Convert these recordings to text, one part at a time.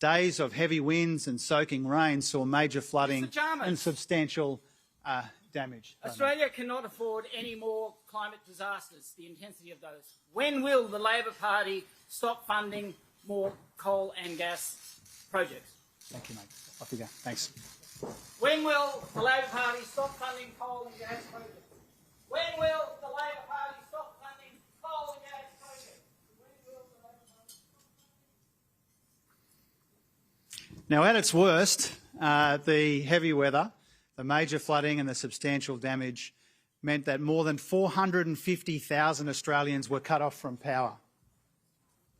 days of heavy winds and soaking rain saw major flooding and substantial damage. Australia cannot afford any more climate disasters, the intensity of those. When will the Labor Party stop funding more coal and gas projects? Thank you, mate. Off you go. Thanks. When will the Labor Party stop funding coal and gas projects? When will the Labor Party stop funding coal and gas projects? When will the Labor Party stop funding? Now, at its worst, the heavy weather, the major flooding and the substantial damage meant that more than 450,000 Australians were cut off from power.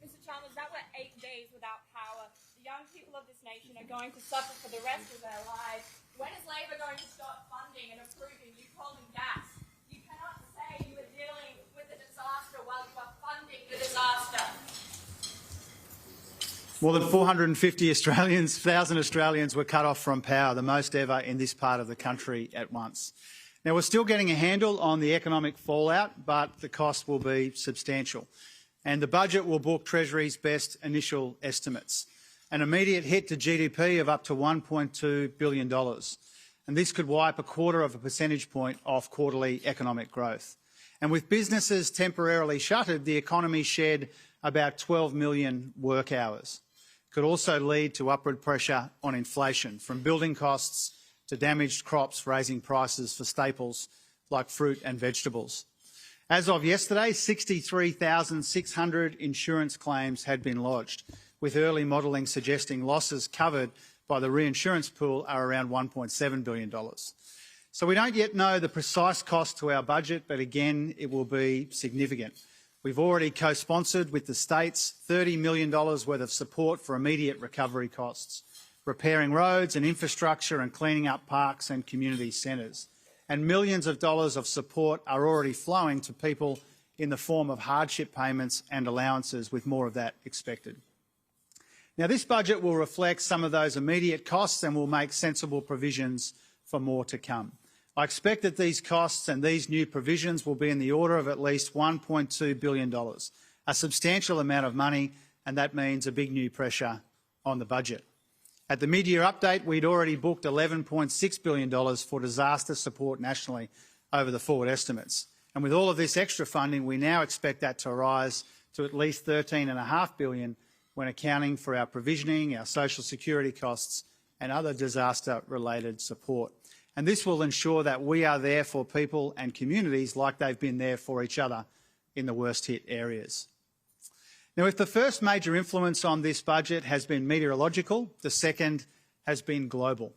Mr Chalmers, that were 8 days without power. The young people of this nation are going to suffer for the rest of their lives. When is Labor going to start funding and approving new coal and gas? You cannot say you are dealing with a disaster while you are funding the disaster. More than 450,000 Australians were cut off from power, the most ever in this part of the country at once. Now, we're still getting a handle on the economic fallout, but the cost will be substantial. And the budget will book Treasury's best initial estimates, an immediate hit to GDP of up to $1.2 billion. And this could wipe 1/4 percentage point off quarterly economic growth. And with businesses temporarily shuttered, the economy shed about 12 million work hours. It could also lead to upward pressure on inflation, from building costs to damaged crops raising prices for staples like fruit and vegetables. As of yesterday, 63,600 insurance claims had been lodged, with early modelling suggesting losses covered by the reinsurance pool are around $1.7 billion. So we don't yet know the precise cost to our budget, but again, it will be significant. We've already co-sponsored with the states $30 million worth of support for immediate recovery costs, repairing roads and infrastructure and cleaning up parks and community centres. And millions of dollars of support are already flowing to people in the form of hardship payments and allowances, with more of that expected. Now, this budget will reflect some of those immediate costs and will make sensible provisions for more to come. I expect that these costs and these new provisions will be in the order of at least $1.2 billion, a substantial amount of money, and that means a big new pressure on the budget. At the mid-year update, we'd already booked $11.6 billion for disaster support nationally over the forward estimates. And with all of this extra funding, we now expect that to rise to at least $13.5 billion when accounting for our provisioning, our social security costs and other disaster-related support. And this will ensure that we are there for people and communities like they've been there for each other in the worst-hit areas. Now, if the first major influence on this budget has been meteorological, the second has been global.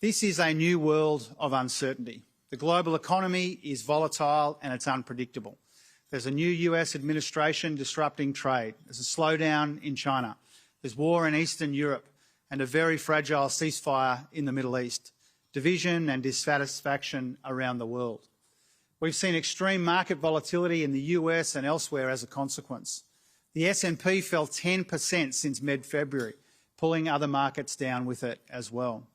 This is a new world of uncertainty. The global economy is volatile and it's unpredictable. There's a new US administration disrupting trade. There's a slowdown in China. There's war in Eastern Europe and a very fragile ceasefire in the Middle East. Division and dissatisfaction around the world. We've seen extreme market volatility in the US and elsewhere as a consequence. The S&P fell 10% since mid-February, pulling other markets down with it as well.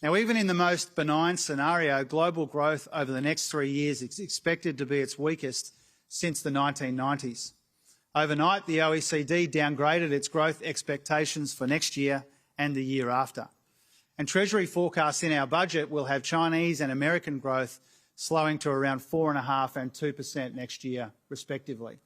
Now, even in the most benign scenario, global growth over the next 3 years is expected to be its weakest since the 1990s. Overnight, the OECD downgraded its growth expectations for next year and the year after. And Treasury forecasts in our budget will have Chinese and American growth slowing to around 4.5% and 2% next year, respectively.